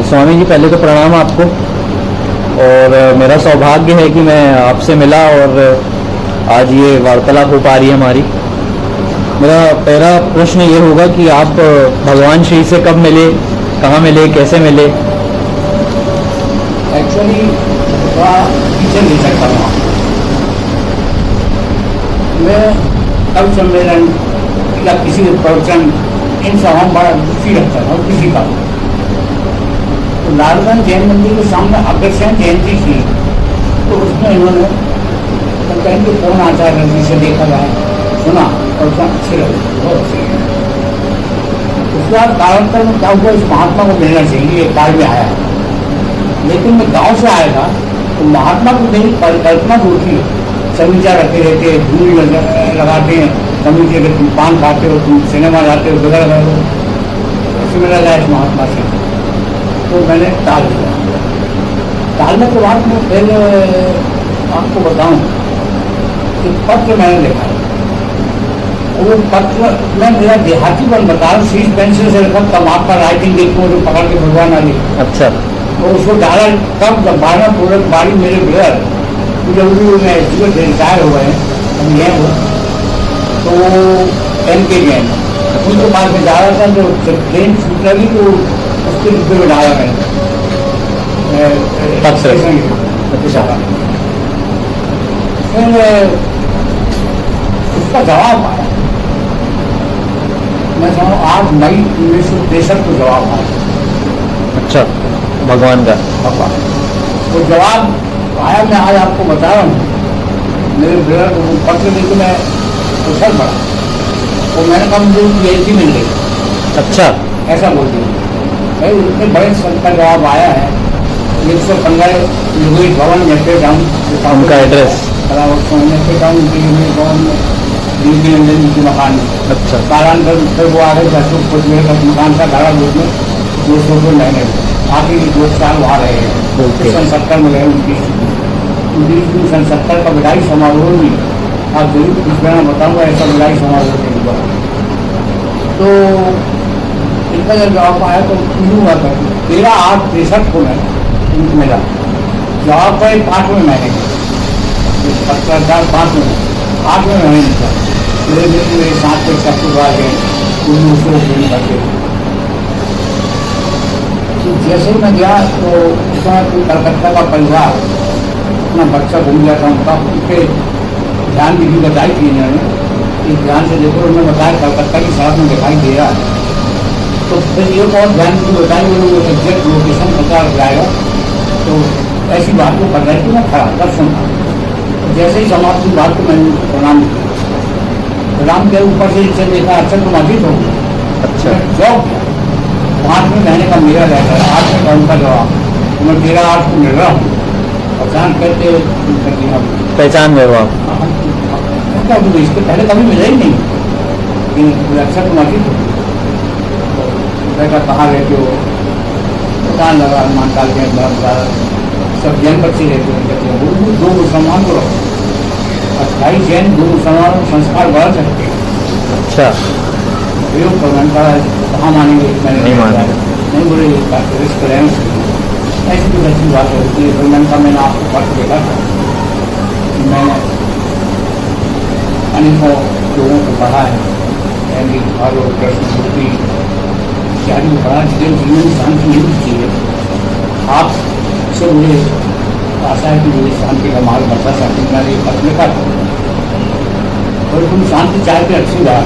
स्वामी जी, पहले तो प्रणाम आपको। और मेरा सौभाग्य है कि मैं आपसे मिला और आज ये वार्तालाप हो पा रही है हमारी। मेरा पहला प्रश्न ये होगा कि आप भगवान श्री से कब मिले, कहाँ मिले, कैसे मिले? एक्चुअली थोड़ा पीछे ले सकता हूँ। मैं कवि सम्मेलन या किसी प्रवचन इन सभाओं में बड़ा रुचि रखता था किसी का। तो लालगंज जैन मंदिर के सामने अग्रसेन जयंती थी, तो उसमें इन्होंने तो कहेंगे कौन आचार्य जी से देखा जाए, सुना और क्या अच्छे लगे, बहुत अच्छे लगे। उसके बाद कालांतर में क्या हुआ, इस महात्मा को मिलना चाहिए, एक काल में आया। लेकिन मैं गांव से आया था, तो महात्मा को मेरी परिकल्पना जो थी, समीचा रखे रहते, धूल लगाते हैं, समीचे के तुम पान खाते हो, तुम सिनेमा जाते हो, जगह लगाते हो, उससे मिला जाए इस महात्मा से। तो मैंने टाल दिया। टालने के बाद मैं फिर आपको बताऊं कि पत्र मैंने लिखा है। वो पत्र मैं मेरा देहाती बन बता रहा हूँ, सीज पेंसिल से लिखा, तब आपका राइटिंग देखो जो पकड़ के भगवान आ गई। अच्छा। तो उसको डाला कब, जब 12 पूरक बाड़ी मेरे ब्रदर जब मैं एसडीओ से रिटायर हो गए, हम ये हुआ तो NK जैन उनके पास में जा रहा था, जो ट्रेन छूट लगी तो उसके डिब्बे में डाला मैंने। फिर उसका जवाब आया, मैं समझ 8 मई 1963 को जवाब आया। अच्छा, भगवान का वो जवाब आया, मैं आज आपको बता रहा हूँ। मेरे ब्रदर को पत्र देकर मैं उछल पड़ा, तो मैंने कहा मुझे PhD मिल गई। अच्छा, ऐसा बोल दिया भाई। इतने बड़े संत का जवाब आया है। 115 योगेश भवन नेपे टाउन, उनका एड्रेस नेपे टाउन भवन DP रंजन जी के मकान में। अच्छा। कालांतर फिर वो आ गए अशोक कुछ मेरे का मकान था धारा रोड में, 200 रुपये महीने। आखिर 2 साल वहाँ रहे हैं। 1970 में गए 19 सन 70 का विदाई समारोह भी आप जरूर कुछ मैं बताऊँगा, ऐसा विदाई समारोह नहीं हुआ। तो इनका जब जवाब आया तो शुरू हुआ था 13/8/63 को मैं मिला। जवाब का 5वें महीने 5वें महीने निकला। मेरे साथ के शत्रु आ गए, जैसे ही मैं गया तो उस समय कोई कलकत्ता का परिवार अपना बच्चा घूम गया था उनका, उनके ध्यान विधि बताई थी इन्होंने कि ध्यान से देखो। उन्होंने बताया कलकत्ता की सड़क में दिखाई दे रहा है। तो फिर ये बहुत ध्यान विधि बताई, वो लोग एग्जैक्ट लोकेशन पता लग जाएगा। तो ऐसी बात को कर रही थी, मैं खड़ा कर सुनता। जैसे ही समाप्त हुई बात को मैंने प्रणाम किया। प्रणाम के ऊपर से इनसे देखा, अच्छा तुम अजीत हो। अच्छा, जॉब किया 5वें महीने का मेरा रहता है, 8वें का उनका जवाब। तो मैं 13/8 को मिल रहा हूँ। पहचान कहते पहचान गए आप? क्या इसके पहले कभी मिला ही नहीं, लेकिन अच्छा तुम अजीत हो। बेटा कहाँ रहते हो? पता लगा हनुमानकाल के सब जैन बच्चे रहते हैं। कहते हैं 2 मुसलमान को रखो, 28 जैन 2 मुसलमानों संस्कार बढ़ सकते हैं। अच्छा, प्रयोग करना कहाँ मानेंगे? मैंने नहीं माना, नहीं बोले रिस्क लेना चाहिए। ऐसी कुछ अच्छी बात होती है। तो मैंने आपको पत्र देखा था, मैंने अनेकों लोगों को पढ़ा है, कृष्ण मूर्ति इत्यादि को पढ़ा, जिसके जीवन में शांति नहीं चाहिए। आप से मुझे आशा है कि मुझे शांति का मार्ग बता सकते। मैंने एक पत्र लिखा था, और तुम शांति चाहते अच्छी बात,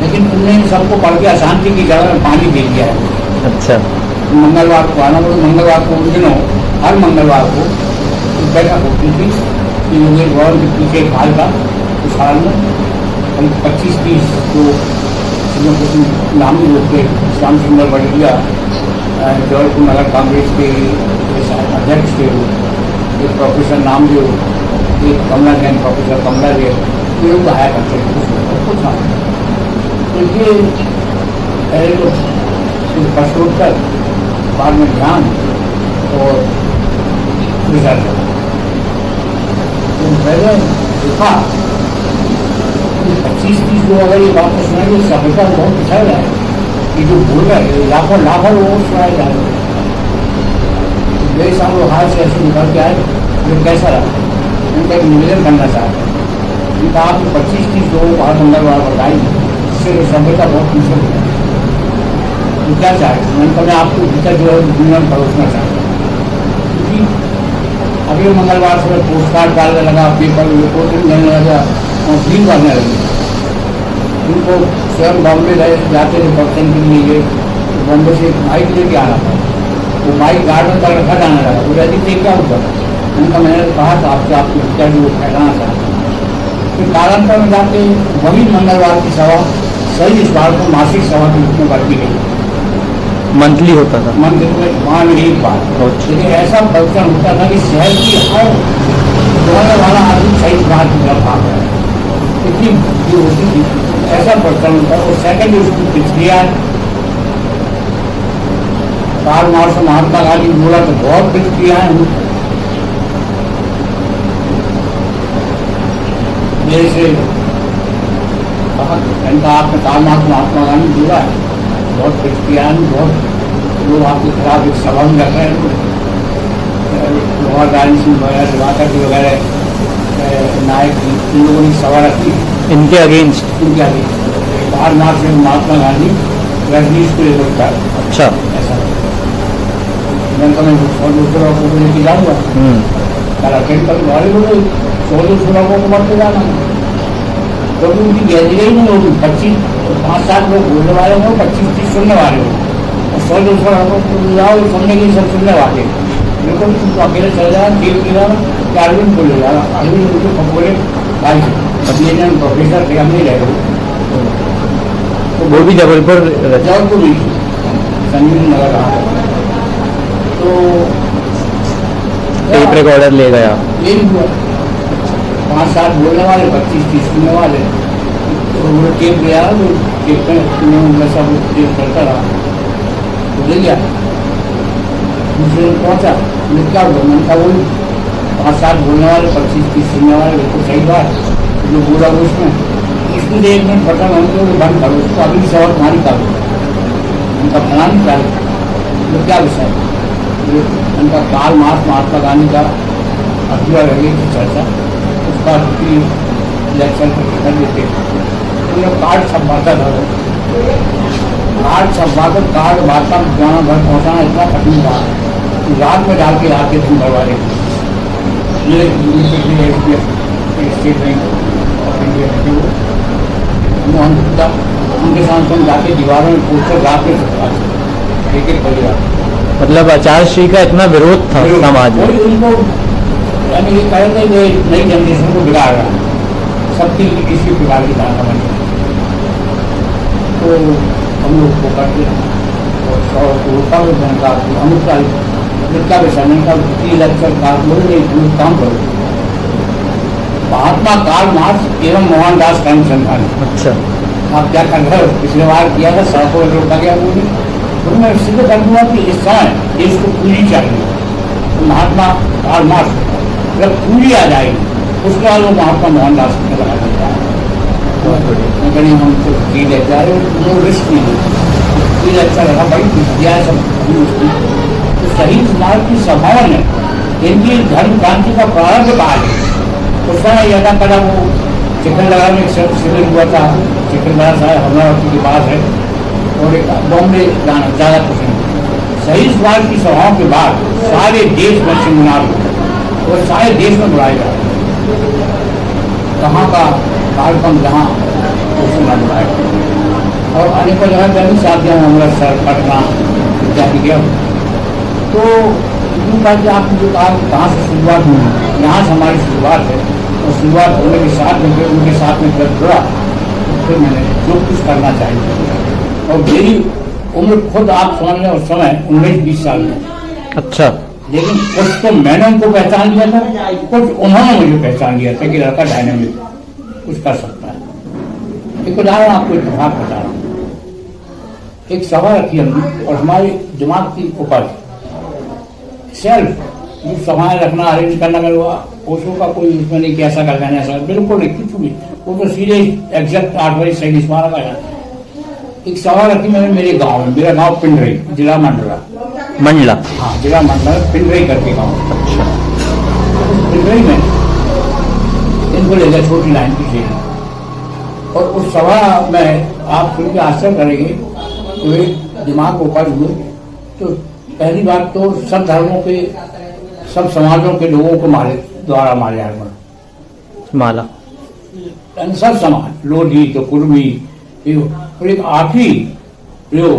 लेकिन तुमने सबको पढ़ के अशांति की जगह में पानी दे दिया है। अच्छा। मंगलवार को आना, बोलो मंगलवार को उन दिनों हर मंगलवार को बैठक होती थी कि योगेश भवन के पीछे एक हाल था, उस हाल में हम 25-30 जो कुछ नामी लोग थे, श्याम सुंदर बड़िया जबलपुर नगर कांग्रेस के अध्यक्ष थे, एक प्रोफेसर नामदेव, एक कमला जैन, प्रोफेसर कमला जैन, ये लोग आया करते थे। कुछ ना तो ये पहले तो प्रश्नोत्तर, बाद में ध्यान और रिजल्ट। तो पहले देखा 25-30 लोग अगर ये बात सुनाएंगे, सभ्यता बहुत अच्छा है कि जो बोल रहे हैं लाखों लोगों को सुनाया जाए। मेरे साथ वो हाथ से ऐसे निकल के आए, ये कैसा रहा? उनका एक निवेदन करना चाहते हैं। उनका आप 25-30 लोगों को हर मंगलवार बताई, इससे सभ्यता बहुत पीछे हो गया। तो क्या चाहे? मैंने कहा मैं आपको भीतर जो है दुनिया में परोसना चाहता हूँ, क्योंकि अगले मंगलवार से मैं पोस्ट कार्ड डालने लगा, पेपर रिपोर्टिंग देने लगा और भीड़ करने लगी। उनको स्वयं बॉम्बे जाते थे पर्सन के लिए, तो बॉम्बे से एक बाइक लेके आना था, वो बाइक गार्डन तक रखा जाने लगा। वो यदि थे क्या होता था? उनका मैंने कहा था आपसे आपको क्या जो फैलाना चाहता हूँ। फिर कालांतर में जाके वही मंगलवार की सभा सही इस बार को मासिक सभा के रूप में बढ़ती गई। मंथली होता था, मंदिर में वहाँ में एक बार। लेकिन ऐसा फंक्शन होता था कि शहर की हर बोलने वाला आदमी सही बात की तरफ आ गया, इतनी भीड़ होती थी। ऐसा फंक्शन होता है। और सेकेंड उसकी प्रतिक्रिया कार्ल मार्क्स और महात्मा गांधी बोला तो बहुत प्रतिक्रियाएं हुई। जैसे कहा इनका आपने कार्ल मार्क्स महात्मा गांधी बोला है, बहुत प्रतिक्रियाएं, बहुत लोग आपके खिलाफ एक सभा में रख रहे हैं। जवाहरलाल सिंह वगैरह, दिवाकर जी वगैरह, नायक जी, इन लोगों ने सभा रखी इनके अगेंस्ट। इनके अगेंस्ट। कार्ल मार्क्स और महात्मा गांधी रजनीश को लेकर अच्छा, ऐसा मैं तो 100-200 लोगों को लेके जाऊँगा, अटेंड कर गाड़ी बोलो 100-200 लोगों को बढ़ते जाना, क्योंकि उनकी गैलरी ही नहीं होगी। 5-7 लोग बोलने वाले हो, 25-30 सुनने वाले हो, और 100-200 लोगों को जाओ सुनने के लिए, सब सुनने वाले। बिल्कुल तुमको अकेले चले जाना, तेल गिरा कि अरविंद को ले जाना, अरविंद उनको बोले भाई अपने प्रोफेसर थे, हम नहीं रहे हो। तो वो भी जबलपुर भी संजीव नगर रहा। तो टेप रिकॉर्डर ले गया। ये भी हुआ 5-7 बोलने वाले, 25-30 सुनने वाले। तो वो टेप गया, तो टेप में उनका सब टेप करता रहा, तो ले गया। दूसरे दिन पहुँचा, मैं क्या हुआ? मैंने कहा वही 5-7 बोलने वाले, 25-30 सुनने वाले, बिल्कुल सही बात जो बोला वो उसमें। इसमें 1 मिनट पता हमको बंद करो, उसको अगली सभा तुम्हारी करो, उनका फलान चाल तो क्या विषय? उनका कार्ल मार्क्स महात्मा गांधी का अधूरा रहे की चर्चा, उसका इलेक्शन कर देते। तो कार्ड छपवाता था, कार्ड छपवाकर कार्ड वार्ता गाँव घर पहुँचाना इतना कठिन था कि रात में डाल के आते थे घर वाले। ये state bank of India Mohan Gupta, उनके साथ हम जाके दीवारों में पोस्टर रात में छपवाते, एक बजे रात। मतलब आचार्य का इतना विरोध था समाज में। उनको यानी ये कह रहे थे नई जनरेशन को बिगाड़ रहा है, सबकी किसी प्रकार की धारणा बनी। तो हम लोग को करते और 100 को रोका हुआ जनता अमृत का विषय नहीं था, इलेक्शन का बोले काम करो। महात्मा कार्ल मार्क्स एवं मोहनदास करमचंद। अच्छा, आप क्या कर रहे हो? पिछले बार किया था, सड़कों पर रोका गया बोली, तो मैं सिद्ध कर दूंगा कि इस समय देश को पूरी चाहिए। तो महात्मा कार्ल मार्क्स जब पूरी आ जाएगी, उसके बाद वो महात्मा मोहनदास को लगा देता है। कहीं हम तो जी लेते हैं, वो रिस्क नहीं है, अच्छा लगा, बड़ी विद्या है सब उसकी। तो शहीद स्मारक की सभाओं ने इनकी धर्म क्रांति का प्रारंभ कहा है। उस समय यदा कदा वो चिकनलगा में शिविर हुआ था, चिकनलगा साहब अमरावती के पास है, और एक बॉम्बे जाना ज़्यादा कुछ नहीं। शहीद स्मारक की सभाओं के बाद सारे देश में सेमिनार हुए और सारे देश में बुलाए जा रहे हैं। कहाँ का कार्यक्रम जहाँ उसमें बुलाया, और अनेकों जगह कई साथियों अमृतसर, पटना इत्यादि गया। तो उनका कि आपने जो कहा कहाँ से शुरुआत हुई, यहाँ से हमारी शुरुआत है, और शुरुआत होने के साथ में उनके साथ में जब जुड़ा तो फिर मैंने जो कुछ करना चाहिए। और मेरी उम्र खुद आप समझ लें उस समय 19-20 साल में। अच्छा, लेकिन कुछ तो मैंने उनको पहचान लिया था, कुछ उन्होंने मुझे पहचान लिया था कि लड़का डायनेमिक कुछ कर सकता है। एक उदाहरण आपको इत्तेफाक बता रहा हूँ। एक सभा रखी हमने और हमारे दिमाग की उपज सेल्फ जो सभाएं रखना, अरेंज करना, मैं पोषों का कोई उसमें नहीं कि ऐसा कर लेना, ऐसा बिल्कुल नहीं, कुछ भी। वो तो सीधे एग्जैक्ट 8 बजे शहीद स्मारक आया। एक सभा रखी मैंने मेरे गांव में, मेरा गांव पिंडरी, जिला मंडला, मंडला। हाँ, जिला मंडला पिंडरई करके गाँव। अच्छा। पिंडरई में इनको ले गए छोटी लाइन की ट्रेन, और उस सभा में आप सुन के आश्चर्य करेंगे तो एक दिमाग को उपज हुए। तो पहली बात तो सब धर्मों के, सब समाजों के लोगों को द्वारा माल्यार्पण, माला, सब समाज, लोधी तो कुर्मी, और एक आखिरी प्रयोग,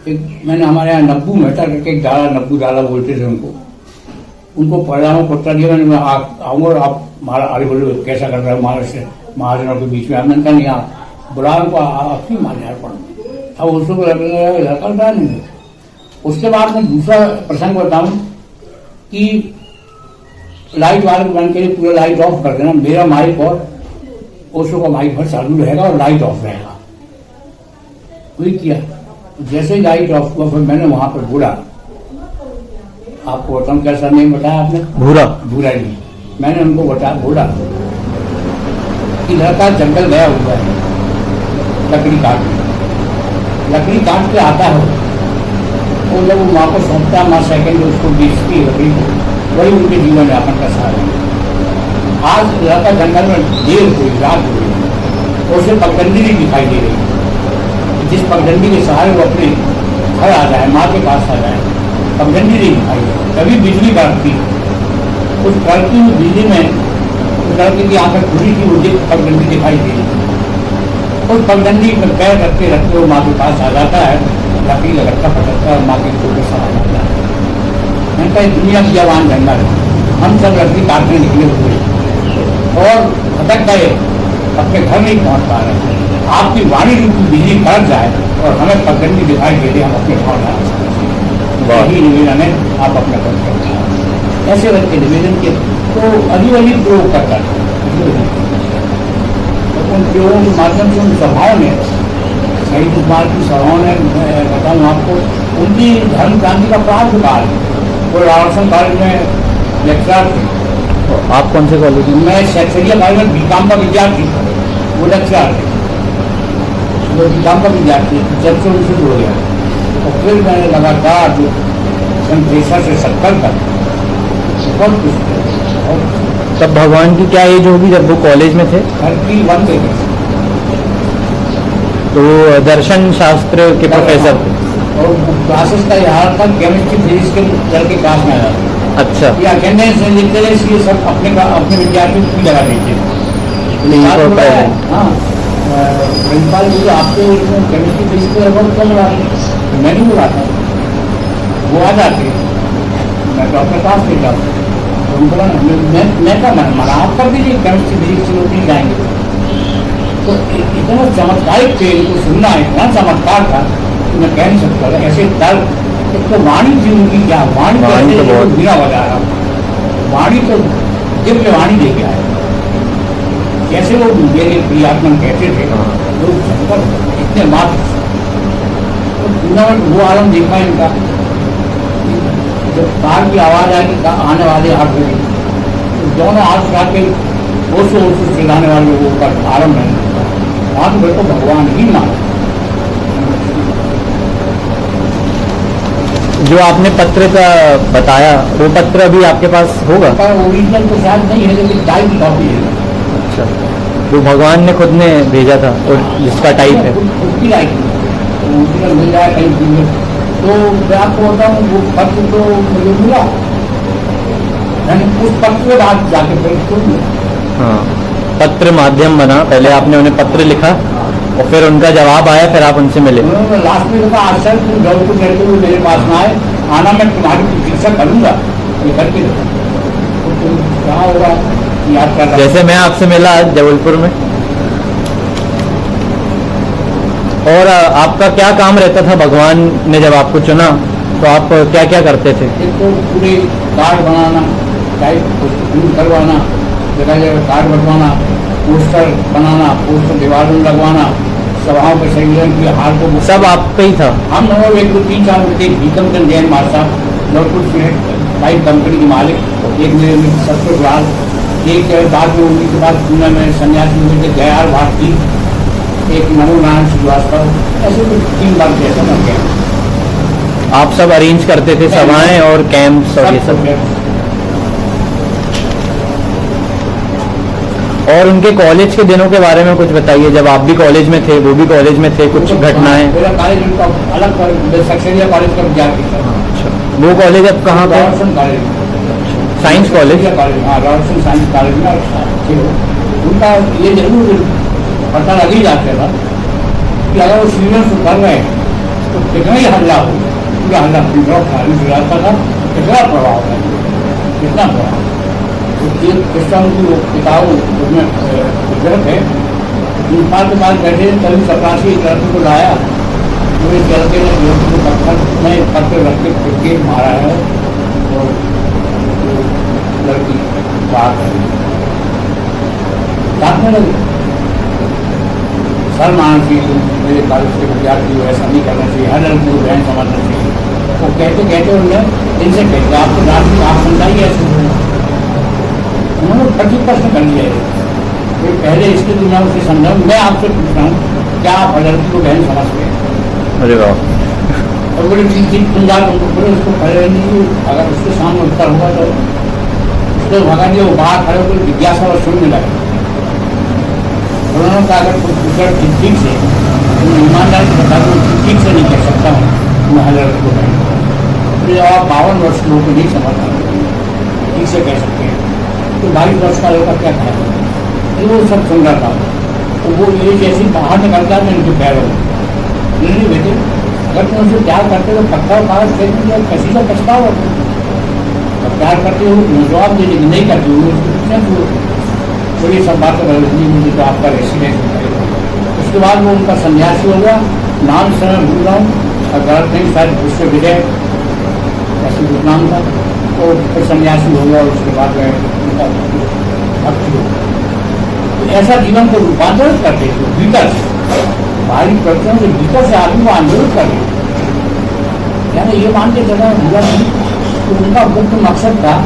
एक मैंने हमारे यहाँ नब्बू मेहता करके एक डाला, नब्बू डाला बोलते थे उनको परिणामों को उत्तर दिया। मैं आऊँगा और आप हमारा आगे बोले कैसा कर रहा है महाजनों के बीच में। हमने कहा नहीं, आप बुला उनको आपकी माल्यार्पण। अब उसको लड़का नहीं। उसके बाद मैं दूसरा प्रसंग बताऊं कि लाइट वाले बन के पूरा लाइट ऑफ कर देना, मेरा माइक और ओशो का माइक भर चालू रहेगा और लाइट ऑफ रहेगा। वही किया। जैसे ही लाइट ऑफ हुआ फिर मैंने वहां पर बोला, आपको बताऊं कैसा नहीं बताया आपने, भूरा, भूरा नहीं। मैंने उनको बताया, बोला कि लड़का जंगल गया हुआ है लकड़ी काट के आता है, वो जब वो माँ को सौंपता है, माँ सेकेंड उसको बेचती है लकड़ी को, वही उनके जीवन यापन का सहारा है। आज लड़का जंगल में देर हुई, रात हुई, और उसे पगडंडी नहीं दिखाई दे रही। जिस पगडंडी के सहारे वो अपने घर आ जाए, माँ के पास आ जाए, पगडंडी नहीं दिखाई दे। तभी बिजली कड़कती, उस कड़कती हुई बिजली में उस लड़के की आंखें खुली थी, मुझे पगडंडी दिखाई दे रही। उस पगडंडी में पैर रखते रखते वो माँ के पास आ जाता है, लकड़ी लगता पटकता है, माँ के कोल में समा जाता है। मैंने कहा दुनिया की जवान जंगल है, हम सब लकड़ी काटने निकले हुए और भटक गए, अपने घर नहीं पहुंच पा रहे। आपकी वाणी रूपी बिजली कड़क जाए और हमें पगडंडी दिखाई दे दे, हम अपने घर जा सकते। वही निवेदन है, आप अपने घर करते हैं। ऐसे करके निवेदन के तो अजीब अजीब प्रयोग करता है। उन प्रयोगों के माध्यम से उन सभाओं ने, शहीद कुमार की सभाओं ने, मैं बताऊँ आपको, उनकी धर्म क्रांति का प्रारंभ काल है। वो रावसन कॉलेज में लेक्चरर थे। आप कौन से कॉलेज में? मैं सेक्सरिया कॉलेज में बीकॉम का विद्यार्थी था, वो लेक्चरर थे। वो बीकॉम का विद्यार्थी जब से उनसे जुड़ गया, और फिर मैंने लगातार जो सन 63 से 70 तक बहुत कुछ किया। तब भगवान की क्या एज होगी जब वो कॉलेज में थे? 31 थे। तो दर्शन शास्त्र के प्रोफेसर थे। और क्लासेस का यहाँ था, केमिस्ट्री फिजिक्स के लड़के क्लास में आ जाते। अच्छा। ये अटेंडेंस लिखते थे, इसलिए सब अपने विद्यार्थियों को लगा देते। हाँ, प्रिंसिपल मुझे आपको केमिस्ट्री फिजिक्स का बहुत कम रहा, मैं नहीं बुलाता, वो आ जाते, मैं तो अपने पास ले जाता। मैं क्या मना आप कर दीजिए, केमिस्ट्री फिजिक्स लोग नहीं जाएंगे। तो इतना चमत्कारिक थे, इनको सुनना इतना चमत्कार था कि मैं कह नहीं सकता। ऐसे दर्द, एक तो वाणी थी उनकी, क्या वाणी तो बिना बजा रहा, वाणी तो दिव्य वाणी लेके आए। जैसे वो मेरे प्रियात्मन कहते थे, लोग संकट इतने मात्र तो टूर्नामेंट वो आलम देखा इनका, जब कार की आवाज़ आएगी आने वाले 8 बजे, तो दोनों हाथ उठा के ओसो चिल्लाने वाले लोगों का आरम्भ नहीं होता। वहाँ तो मेरे को भगवान ही माना। जो आपने पत्र का बताया, वो पत्र अभी आपके पास होगा? ओरिजिनल तो शायद नहीं है, लेकिन टाइप कॉपी है। अच्छा, वो भगवान ने खुद ने भेजा था, और जिसका टाइप है खुद की लाइक ओरिजिनल मिल जाए कहीं भी। तो मैं आपको बताऊँ, वो पत्र तो मुझे मिला, मैंने उस पत्र के बाद जाके फिर उसको मिला। हाँ, पत्र माध्यम बना, पहले आपने उन्हें पत्र लिखा और फिर उनका जवाब आया, फिर आप उनसे मिले। उन्होंने लास्ट में कहा, आज सर तुम जबलपुर रहते हुए मेरे पास ना आए, आना मैं तुम्हारी प्रतीक्षा करूंगा, ये करके तो तुम कहाँ होगा याद कर रहा। जैसे मैं आपसे मिला आज जबलपुर में, और आपका क्या काम रहता था? भगवान ने जब आपको चुना तो आप क्या क्या करते थे? एक तो पूरे कार्ड बनाना, टाइप करवाना, जगह जगह कार्ड बनवाना, पोस्टर बनाना, पोस्टर दीवारों में लगवाना, सभाओं के संयोजन की हार को सब आप पे ही था? हम लोग एक 3-4 थे, Bhikamchand Jain master, Jabalpur cement pipe company के मालिक, एक मेरे सत्सुराल, एक बाद में उन्हीं के बाद पुणे में सन्यासी हुए थे जयार भारती, एक नमो नारायण श्रीवास्तव, ऐसे कुछ 3 बार जैसा बन गया। आप सब अरेंज करते थे सभाएं और कैंप्स और ये सब? और उनके कॉलेज के दिनों के बारे में कुछ बताइए, जब आप भी कॉलेज में थे, वो भी कॉलेज में थे, कुछ घटनाएं? मेरा कॉलेज उनका अलग सक्सेरिया कॉलेज का विद्यार्थी था। अच्छा, वो कॉलेज अब कहाँ पे? Robertson college, science college? हाँ, रॉबर्टसन साइंस कॉलेज में उनका ये जरूर पता लग ही जाता था कि अगर वो सीनियर से कर रहे हैं तो कितना ही हल्ला हो, पूरा हल्ला खाली जाता था, कितना प्रभाव है, कितना प्रभाव। एक क्रिस्टन की वो किताब उसमें गुजरत है, इंसान के पास बैठे कभी चपरासी एक लड़के को लाया, तो एक लड़के ने लड़के को पत्थर में पत्थर रख के क्रिकेट मारा है और लड़की बात है काटने लगी। सर मानना चाहिए, मेरे कॉलेज के विद्यार्थी को ऐसा नहीं करना चाहिए, हर लड़की को बहन समझना चाहिए। वो कहते कहते उन्होंने इनसे कहते आपको रात आप समझाइए ऐसे, उन्होंने 30% कर लिया है। पहले इसके लिए मैं उसे समझाऊँ, मैं आपसे पूछ रहा हूँ क्या आप लड़की को बहन समझते हैं? अरे वाह। और बड़ी चीज पंजाब बोले उसको पहले नहीं, अगर उसके सामने उत्तर हुआ तो उसको भगा दिया, वो बाहर खड़े होकर जिज्ञासा और सुनने लगे। उन्होंने कहा अगर कुछ पूछा ठीक से तो ईमानदारी से बता दो, ठीक से नहीं कह सकता हूँ मैं हर लड़की को बहन। तो आप 52 वर्ष के लोग को नहीं समझ ठीक से कह सकते हैं, तो 22 वर्ष का लड़का क्या कहेगा? वो सब सुन रहा था, तो वो ये जैसे बाहर निकलता है इनके पैरों नहीं बेटे, अगर तुम उनसे प्यार करते तो पक्का कागज फेंक दिया, किसी का पछतावा और प्यार करते हो तुम जवाब दे देंगे, नहीं करते हो तो ये सब बातें बदलनी मुझे तो आपका रेसिडेंट। उसके बाद वो उनका सन्यासी हो गया, नाम समय भूल रहा हूँ और गलत नहीं, शायद उससे विजय ऐसे कुछ नाम था, तो फिर सन्यासी हो गया। उसके बाद उनका भक्ति हो गया। तो ऐसा जीवन को रूपांतरित करते थे भीतर से, बाहरी प्रवचन से भीतर से आदमी को आंदोलित कर दिया। यानी ये मान के चला हुआ नहीं, तो उनका मुख्य मकसद था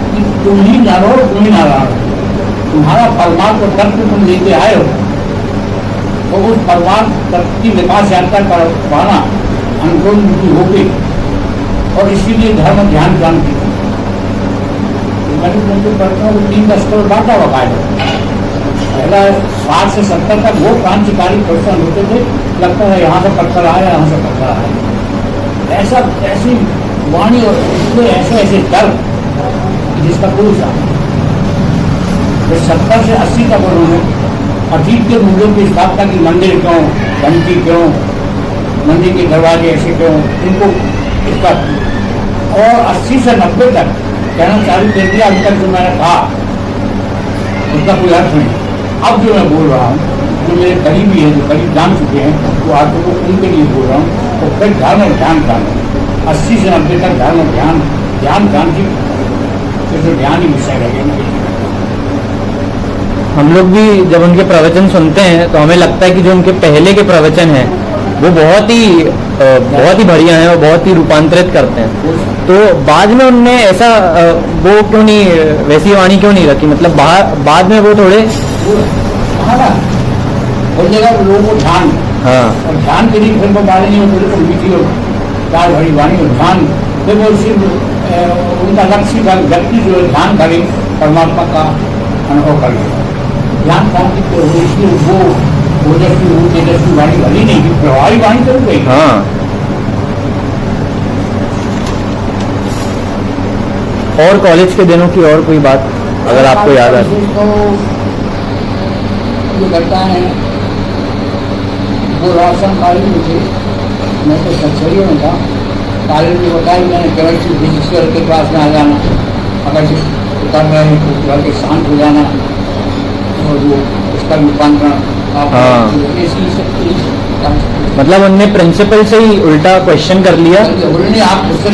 कि तुम ही न रहो, तुम ही ना रहो, तुम्हारा परमात्मा तत्व तुम लेके आए हो, तो उस परमात्मा तत्व की विकास यात्रा कर पाना अनुकूल हो गई। और इसीलिए धर्म ध्यान क्रांति मैंने तुमको पढ़ता हूँ 3 स्तर बांटा हुआ है। पहला 60 से 70 तक वो क्रांतिकारी प्रश्न होते थे, लगता है यहाँ से पत्थर आया, यहाँ से पत्थर आया, ऐसा ऐसी वाणी और उसमें ऐसे ऐसे दर्द जिसका कोई साथ। 70 से 80 तक उन्होंने अतीत के मूल्यों की स्थापना की, मंदिर क्यों, घंटी क्यों, मंदिर के दरवाजे ऐसे क्यों, इनको इसका। और 80 से 90 तक कहना चालू कर दिया, अभी तक जो मैंने कहा उसका कोई अर्थ नहीं। अब जो मैं बोल रहा हूँ, जो मेरे करीबी हैं, जो करीब जान चुके हैं, तो आज तो उनके लिए बोल रहा हूँ। तो फिर धर्म और ध्यान क्रांति 80 से 90 तक धर्म और ध्यान क्रांति तो ध्यान ही विषय रहेगा। हम लोग भी जब उनके प्रवचन सुनते हैं तो हमें लगता है कि जो उनके पहले के प्रवचन हैं वो बहुत ही बढ़िया हैं और बहुत ही रूपांतरित करते हैं। तो बाद में उनने ऐसा वो क्यों नहीं, वैसी वाणी क्यों नहीं रखी? मतलब बाद में वो थोड़े और जगह लोगों को ध्यान, हाँ, और ध्यान के लिए फिर वो बारे नहीं होते तो मीठी और चार भरी वाणी और ध्यान, फिर वो सिर्फ उनका लक्ष्य का व्यक्ति जो ध्यान करे परमात्मा का अनुभव कर ले। ध्यान क्रांति को इसलिए वो ओजस्वी वो तेजस्वी वाणी भली नहीं की प्रभावी वाणी चल गई। हाँ। और कॉलेज के दिनों की और कोई बात अगर आपको याद आ? जो करता है वो रोशन कॉलेज में थे, मैं तो सचरियों में था। कॉलेज में बताया मैंने केवल फिजिक्स के क्लास में आ जाना, अगर कर रहे हैं तो घर के शांत हो जाना, और वो उसका रूपांतरण मतलब उनने प्रिंसिपल से ही उल्टा क्वेश्चन कर लिया। उन्होंने आप उससे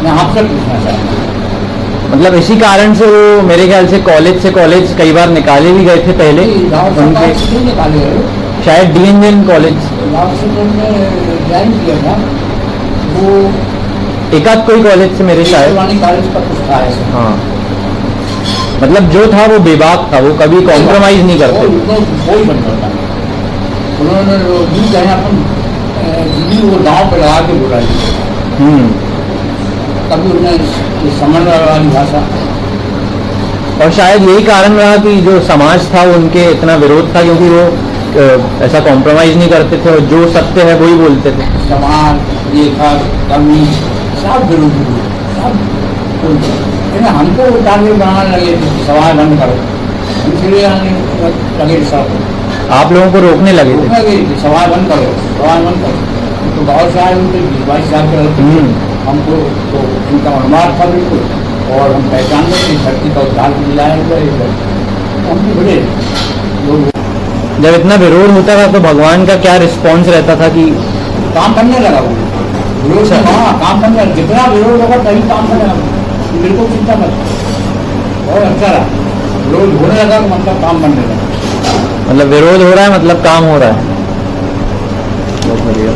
मैं आपसे पूछना चाहता हूँ, मतलब इसी कारण से वो मेरे ख्याल से कॉलेज कई बार निकाले भी गए थे पहले उनके, निकाले शायद DNN कॉलेज ज्वाइन किया था वो, एक आध कोई कॉलेज से मेरे शायद कॉलेज का कुछ था ऐसा। हाँ, मतलब जो था वो बेबाक था, वो कभी कॉम्प्रोमाइज नहीं करते। कोई बन करता उन्होंने अपन कभी वो दांव पे लगा के बोला जी, कभी उन्हें ये समझ वाली भाषा। और शायद यही कारण रहा कि जो समाज था उनके इतना विरोध था, क्योंकि वो ऐसा कॉम्प्रोमाइज नहीं करते थे और जो सत्य है वही बोलते थे। समाज लेखक कवि सब विरोधी हुए, सब बोलते। लेकिन हमको टारगेट बनाने लगे सवाल बंद करो, इसलिए आने लगे सब आप लोगों को रोकने लगे थे। लगे सवाल बंद करो, सवाल बंद करो। तो बहुत सारे उनके 20-22 साल के रहते थे, हमको तो इनका अनुमान था बिल्कुल, और हम पहचान गए कि धरती का उद्धार मिलाया हुआ है। हम भी बड़े लोग। जब इतना विरोध होता था तो भगवान का क्या रिस्पॉन्स रहता था कि काम करने लगा वो विरोध से, हाँ काम करने लगा, जितना विरोध होगा तभी काम करने लगा, बिल्कुल चिंता मत। बहुत अच्छा रहा, विरोध होने लगा तो मतलब काम करने लगा। मतलब विरोध हो रहा है मतलब काम हो रहा है। बहुत बढ़िया।